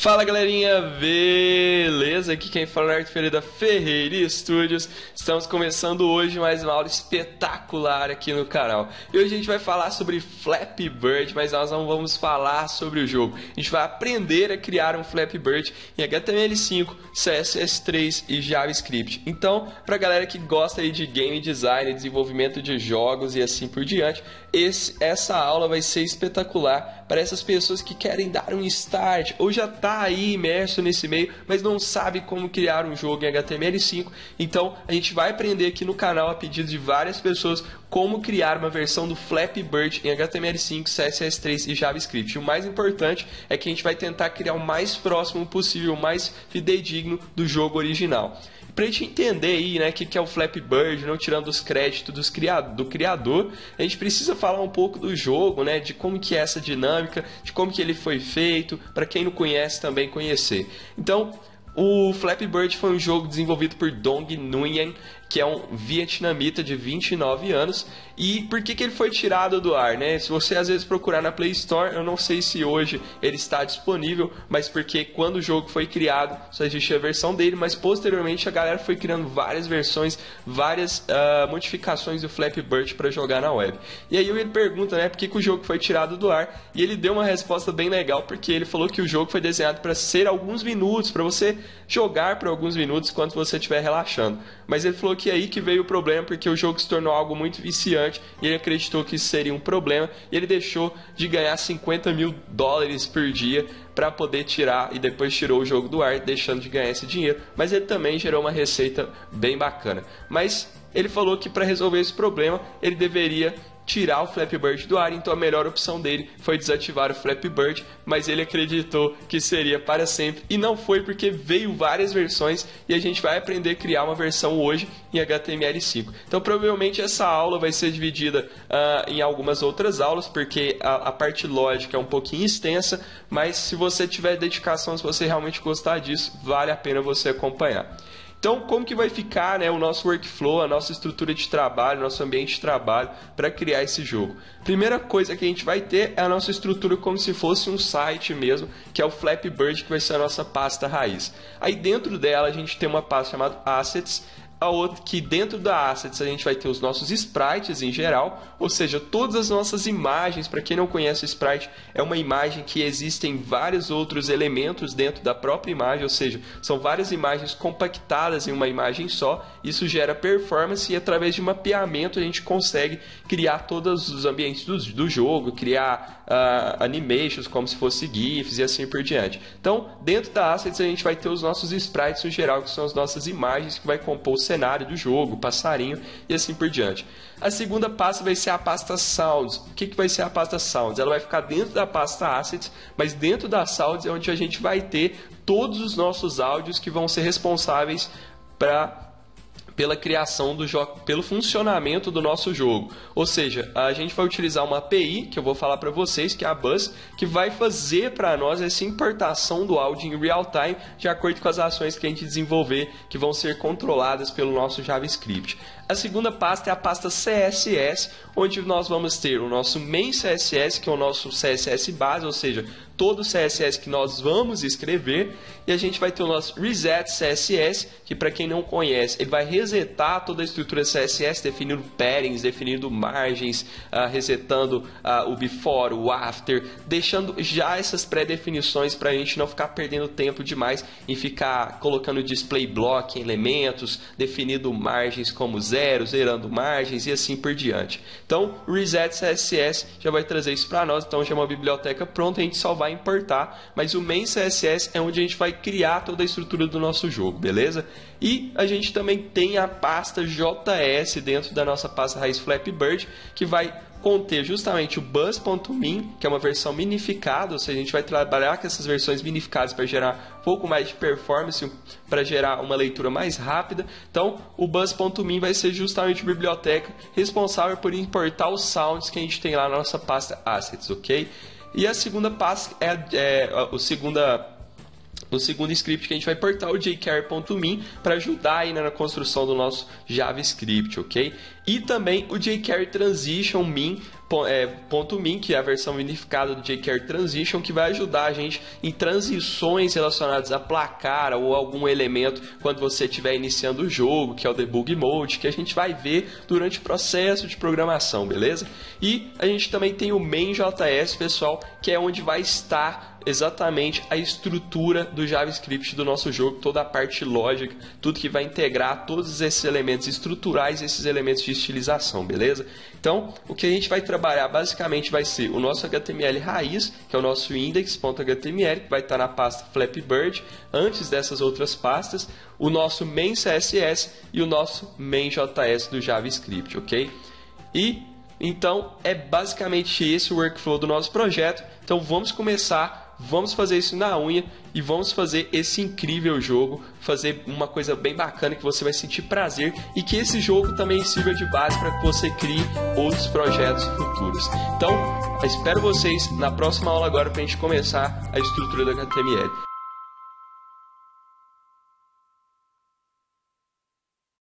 Fala galerinha, beleza? Aqui quem fala é o Arthur Ferreira da Ferreira Studios. Estamos começando hoje mais uma aula espetacular aqui no canal. E hoje a gente vai falar sobre Flappy Bird, mas nós não vamos falar sobre o jogo. A gente vai aprender a criar um Flappy Bird em HTML5, CSS3 e JavaScript. Então, pra galera que gosta aí de game design, desenvolvimento de jogos e assim por diante, essa aula vai ser espetacular para essas pessoas que querem dar um start ou já está aí imerso nesse meio, mas não sabe como criar um jogo em HTML5. Então a gente vai aprender aqui no canal, a pedido de várias pessoas, como criar uma versão do Flappy Bird em HTML5, CSS3 e JavaScript. E o mais importante é que a gente vai tentar criar o mais próximo possível, o mais fidedigno do jogo original. Para a gente entender aí, né, o que é o Flappy Bird, não tirando os créditos do criador, a gente precisa falar um pouco do jogo, né, de como que é essa dinâmica, de como que ele foi feito, para quem não conhece também conhecer. Então, o Flappy Bird foi um jogo desenvolvido por Dong Nguyen, que é um vietnamita de 29 anos. E por que ele foi tirado do ar, né? Se você às vezes procurar na Play Store, eu não sei se hoje ele está disponível, mas porque quando o jogo foi criado só existia a versão dele, mas posteriormente a galera foi criando várias versões, várias modificações do Flappy Bird para jogar na web. E aí ele pergunta, né, por que o jogo foi tirado do ar? E ele deu uma resposta bem legal, porque ele falou que o jogo foi desenhado para ser alguns minutos, para você jogar por alguns minutos enquanto você estiver relaxando. Mas ele falou que é aí que veio o problema, porque o jogo se tornou algo muito viciante e ele acreditou que isso seria um problema e ele deixou de ganhar $50 mil por dia para poder tirar, e depois tirou o jogo do ar, deixando de ganhar esse dinheiro. Mas ele também gerou uma receita bem bacana. Mas ele falou que para resolver esse problema ele deveria tirar o Flappy Bird do ar, então a melhor opção dele foi desativar o Flappy Bird, mas ele acreditou que seria para sempre e não foi, porque veio várias versões e a gente vai aprender a criar uma versão hoje em HTML5. Então provavelmente essa aula vai ser dividida em algumas outras aulas, porque a parte lógica é um pouquinho extensa, mas se você tiver dedicação, se você realmente gostar disso, vale a pena você acompanhar. Então, como que vai ficar, né, o nosso workflow, a nossa estrutura de trabalho, nosso ambiente de trabalho para criar esse jogo? Primeira coisa que a gente vai ter é a nossa estrutura como se fosse um site mesmo, que é o Flappy Bird, que vai ser a nossa pasta raiz. Aí dentro dela a gente tem uma pasta chamada Assets, a outra que dentro da Assets a gente vai ter os nossos sprites em geral, ou seja, todas as nossas imagens. Para quem não conhece o sprite, é uma imagem que existem vários outros elementos dentro da própria imagem, ou seja, são várias imagens compactadas em uma imagem só. Isso gera performance e através de mapeamento a gente consegue criar todos os ambientes do jogo, criar animations como se fosse GIFs e assim por diante. Então, dentro da Assets a gente vai ter os nossos sprites em geral, que são as nossas imagens que vai compor o cenário do jogo, passarinho e assim por diante. A segunda pasta vai ser a pasta Sounds. O que vai ser a pasta Sounds? Ela vai ficar dentro da pasta Assets, mas dentro da Sounds é onde a gente vai ter todos os nossos áudios que vão ser responsáveis pela criação do jogo, pelo funcionamento do nosso jogo. Ou seja, a gente vai utilizar uma API, que eu vou falar para vocês, que é a Buzz, que vai fazer para nós essa importação do áudio em real time, de acordo com as ações que a gente desenvolver, que vão ser controladas pelo nosso JavaScript. A segunda pasta é a pasta CSS, onde nós vamos ter o nosso main CSS, que é o nosso CSS base, ou seja, todo o CSS que nós vamos escrever, e a gente vai ter o nosso reset CSS, que para quem não conhece, ele vai resetar toda a estrutura CSS, definindo paddings, definindo margens, resetando o before, o after, deixando já essas pré-definições para a gente não ficar perdendo tempo demais em ficar colocando display block em elementos, definindo margens como zero, zerando margens e assim por diante. Então, o reset CSS já vai trazer isso para nós, então já é uma biblioteca pronta, a gente só vai importar, mas o main CSS é onde a gente vai criar toda a estrutura do nosso jogo, beleza? E a gente também tem a pasta JS dentro da nossa pasta raiz Flappy Bird, que vai conter justamente o buzz.min, que é uma versão minificada, ou seja, a gente vai trabalhar com essas versões minificadas para gerar um pouco mais de performance, para gerar uma leitura mais rápida. Então, o buzz.min vai ser justamente a biblioteca responsável por importar os sounds que a gente tem lá na nossa pasta Assets, ok? E a segunda pasta o segundo script que a gente vai importar, o jQuery.min, para ajudar aí na construção do nosso JavaScript, ok? E também o jQuery Transition Min, .min, que é a versão unificada do jQuery Transition, que vai ajudar a gente em transições relacionadas a placar ou algum elemento quando você estiver iniciando o jogo, que é o Debug Mode, que a gente vai ver durante o processo de programação, beleza? E a gente também tem o main.js, pessoal, que é onde vai estar exatamente a estrutura do JavaScript do nosso jogo, toda a parte lógica, tudo que vai integrar todos esses elementos estruturais, esses elementos de estilização, beleza? Então, o que a gente vai trabalhar basicamente vai ser o nosso HTML raiz, que é o nosso index.html, que vai estar na pasta Flappy Bird, antes dessas outras pastas, o nosso main CSS e o nosso main.js do JavaScript, ok? E então é basicamente esse o workflow do nosso projeto. Então vamos começar, vamos fazer isso na unha e vamos fazer esse incrível jogo, fazer uma coisa bem bacana que você vai sentir prazer e que esse jogo também sirva de base para que você crie outros projetos futuros. Então, espero vocês na próxima aula agora para a gente começar a estrutura do HTML.